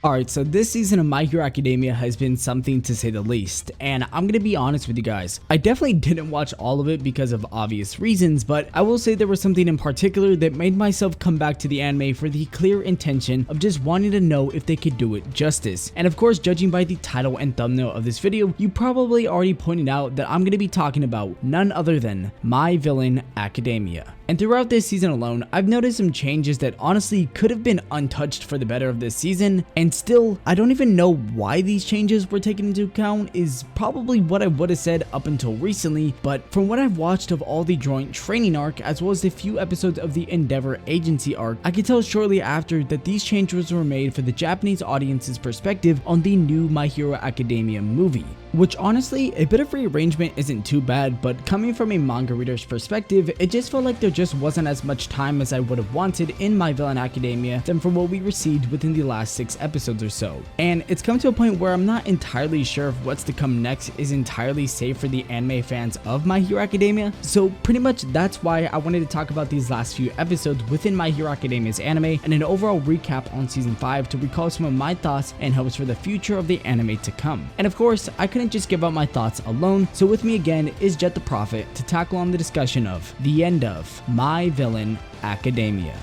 Alright, so this season of My Hero Academia has been something to say the least, and I'm gonna be honest with you guys. I definitely didn't watch all of it because of obvious reasons, but I will say there was something in particular that made myself come back to the anime for the clear intention of just wanting to know if they could do it justice. And of course, judging by the title and thumbnail of this video, you probably already pointed out that I'm gonna be talking about none other than My Villain Academia. And throughout this season alone, I've noticed some changes that honestly could have been untouched for the better of this season, and still, I don't even know why these changes were taken into account is probably what I would have said up until recently, but from what I've watched of all the joint training arc as well as the few episodes of the Endeavor agency arc, I could tell shortly after that these changes were made for the Japanese audience's perspective on the new My Hero Academia movie. Which honestly, a bit of rearrangement isn't too bad, but coming from a manga reader's perspective, it just felt like there just wasn't as much time as I would have wanted in My Villain Academia than for what we received within the last 6 episodes or so. And it's come to a point where I'm not entirely sure if what's to come next is entirely safe for the anime fans of My Hero Academia, so pretty much that's why I wanted to talk about these last few episodes within My Hero Academia's anime and an overall recap on season 5 to recall some of my thoughts and hopes for the future of the anime to come. And of course, I couldn't just give out my thoughts alone, so with me again is Jet the Prophet to tackle on the discussion of the end of My Villain Academia.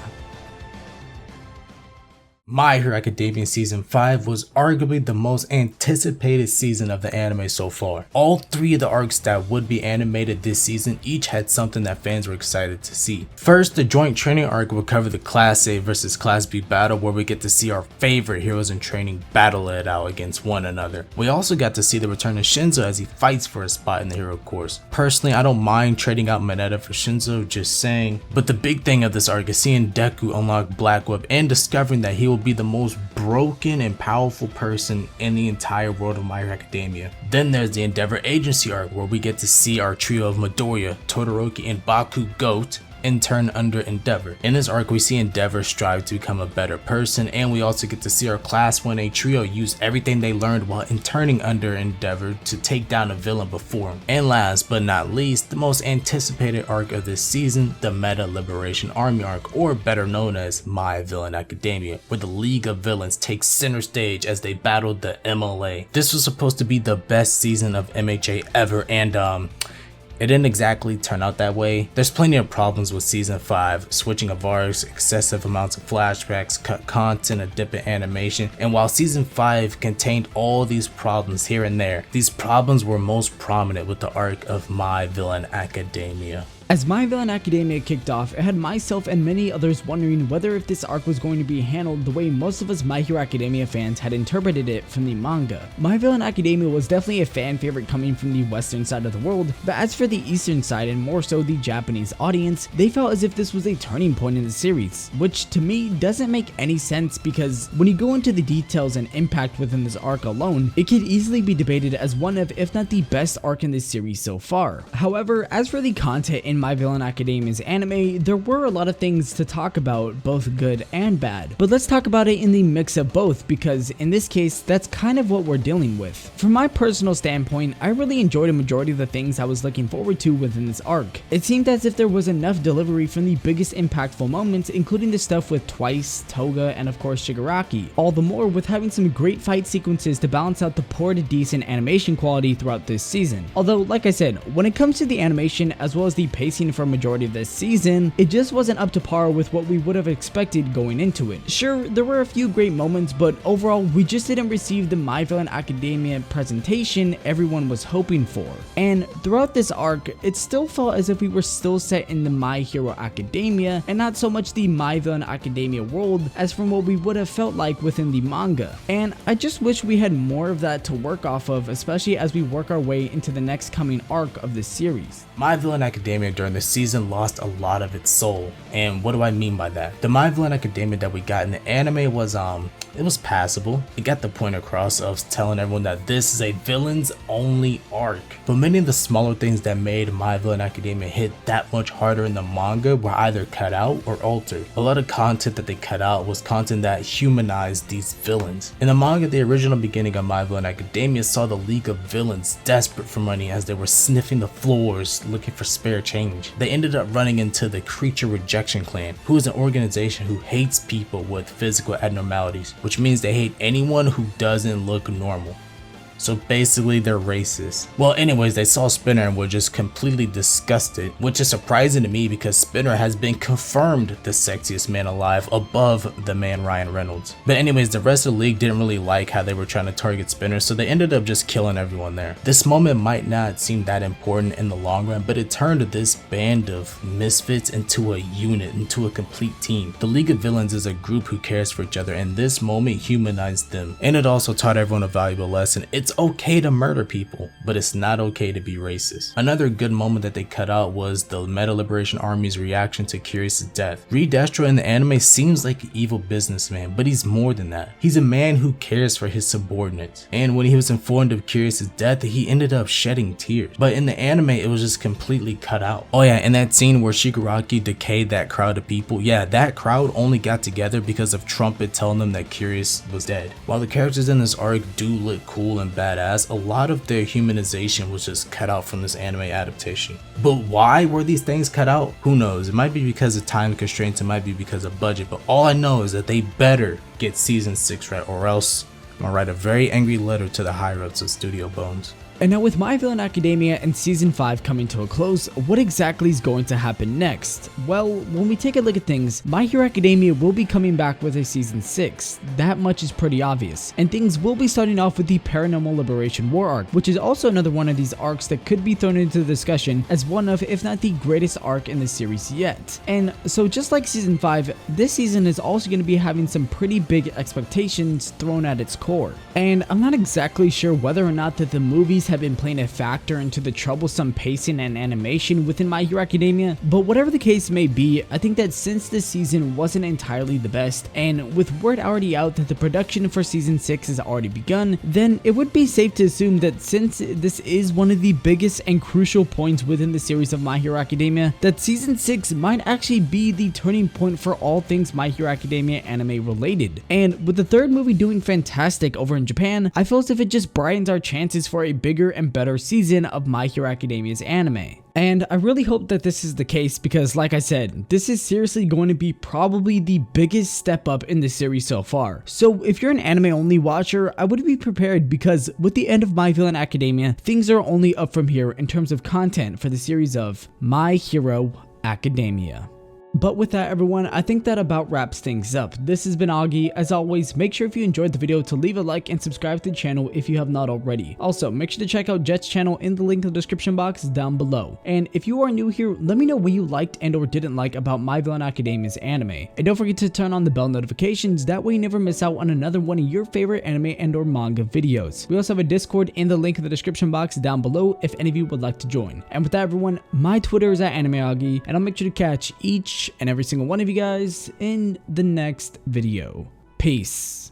My Hero Academia Season 5 was arguably the most anticipated season of the anime so far. All 3 of the arcs that would be animated this season each had something that fans were excited to see. First, the joint training arc would cover the Class A versus Class B battle where we get to see our favorite heroes in training battle it out against one another. We also got to see the return of Shinzo as he fights for a spot in the hero course. Personally, I don't mind trading out Mineta for Shinzo, just saying. But the big thing of this arc is seeing Deku unlock Black Web and discovering that he will be the most broken and powerful person in the entire world of My Hero Academia. Then there's the Endeavor agency arc where we get to see our trio of Midoriya, Todoroki, and Boku GOAT intern under Endeavor. In this arc, we see Endeavor strive to become a better person, and we also get to see our Class 1A trio use everything they learned while interning under Endeavor to take down a villain before him. And last but not least, the most anticipated arc of this season, the Meta Liberation Army arc, or better known as My Villain Academia, where the League of Villains takes center stage as they battled the MLA. This was supposed to be the best season of MHA ever, and it didn't exactly turn out that way. There's plenty of problems with season 5, switching of arcs, excessive amounts of flashbacks, cut content, a dip in animation, and while season 5 contained all these problems here and there, these problems were most prominent with the arc of My Villain Academia. As My Villain Academia kicked off, it had myself and many others wondering whether if this arc was going to be handled the way most of us My Hero Academia fans had interpreted it from the manga. My Villain Academia was definitely a fan favorite coming from the western side of the world, but as for the eastern side and more so the Japanese audience, they felt as if this was a turning point in the series, which to me doesn't make any sense because when you go into the details and impact within this arc alone, it could easily be debated as one of, if not the best arc in this series so far. However, as for the content in My Villain Academia's anime, there were a lot of things to talk about, both good and bad. But let's talk about it in the mix of both, because in this case, that's kind of what we're dealing with. From my personal standpoint, I really enjoyed a majority of the things I was looking forward to within this arc. It seemed as if there was enough delivery from the biggest impactful moments, including the stuff with Twice, Toga, and of course Shigaraki. All the more with having some great fight sequences to balance out the poor to decent animation quality throughout this season. Although, like I said, when it comes to the animation as well as the pacing for a majority of this season, it just wasn't up to par with what we would have expected going into it. Sure, there were a few great moments, but overall we just didn't receive the My Villain Academia presentation everyone was hoping for. And throughout this arc, it still felt as if we were still set in the My Hero Academia and not so much the My Villain Academia world as from what we would have felt like within the manga. And I just wish we had more of that to work off of, especially as we work our way into the next coming arc of this series. My Villain Academia during this season lost a lot of its soul, and what do I mean by that? The My Villain Academia that we got in the anime was it was passable. It got the point across of telling everyone that this is a villains only arc. But many of the smaller things that made My Villain Academia hit that much harder in the manga were either cut out or altered. A lot of content that they cut out was content that humanized these villains. In the manga, the original beginning of My Villain Academia saw the League of Villains desperate for money as they were sniffing the floors looking for spare change change. They ended up running into the Creature Rejection Clan, who is an organization who hates people with physical abnormalities, which means they hate anyone who doesn't look normal. So basically they're racist. Well, anyways, they saw Spinner and were just completely disgusted, which is surprising to me because Spinner has been confirmed the sexiest man alive above the man Ryan Reynolds. But anyways, the rest of the league didn't really like how they were trying to target Spinner, so they ended up just killing everyone there. This moment might not seem that important in the long run, but it turned this band of misfits into a unit, into a complete team. The League of Villains is a group who cares for each other, and this moment humanized them. And it also taught everyone a valuable lesson. It's okay to murder people, but it's not okay to be racist. Another good moment that they cut out was the Meta Liberation Army's reaction to Curious's death. Reed Destro in the anime seems like an evil businessman, but he's more than that. He's a man who cares for his subordinates. And when he was informed of Curious's death, he ended up shedding tears. But in the anime, it was just completely cut out. Oh yeah, in that scene where Shigaraki decayed that crowd of people, yeah, that crowd only got together because of Trumpet telling them that Curious was dead. While the characters in this arc do look cool and badass, a lot of their humanization was just cut out from this anime adaptation. But why were these things cut out? Who knows? It might be because of time constraints, it might be because of budget, but all I know is that they better get season 6 right, or else I'm gonna write a very angry letter to the higher ups of Studio Bones. And now with My Villain Academia and Season 5 coming to a close, what exactly is going to happen next? Well, when we take a look at things, My Hero Academia will be coming back with a Season 6. That much is pretty obvious. And things will be starting off with the Paranormal Liberation War arc, which is also another one of these arcs that could be thrown into the discussion as one of, if not the greatest arc in the series yet. And so just like Season 5, this season is also going to be having some pretty big expectations thrown at its core. And I'm not exactly sure whether or not that the movies have been playing a factor into the troublesome pacing and animation within My Hero Academia, but whatever the case may be, I think that since this season wasn't entirely the best, and with word already out that the production for Season 6 has already begun, then it would be safe to assume that since this is one of the biggest and crucial points within the series of My Hero Academia, that Season 6 might actually be the turning point for all things My Hero Academia anime related. And with the third movie doing fantastic over in Japan, I feel as if it just brightens our chances for a bigger and better season of My Hero Academia's anime. And I really hope that this is the case because, like I said, this is seriously going to be probably the biggest step up in the series so far. So if you're an anime only watcher, I would be prepared because with the end of My Villain Academia, things are only up from here in terms of content for the series of My Hero Academia. But with that, everyone, I think that about wraps things up. This has been Augie. As always, make sure if you enjoyed the video to leave a like and subscribe to the channel if you have not already. Also, make sure to check out Jet's channel in the link in the description box down below. And if you are new here, let me know what you liked and or didn't like about My Villain Academia's anime. And don't forget to turn on the bell notifications, that way you never miss out on another one of your favorite anime and or manga videos. We also have a Discord in the link in the description box down below if any of you would like to join. And with that, everyone, my Twitter is @AnimeAugie, and I'll make sure to catch each and every single one of you guys in the next video. Peace.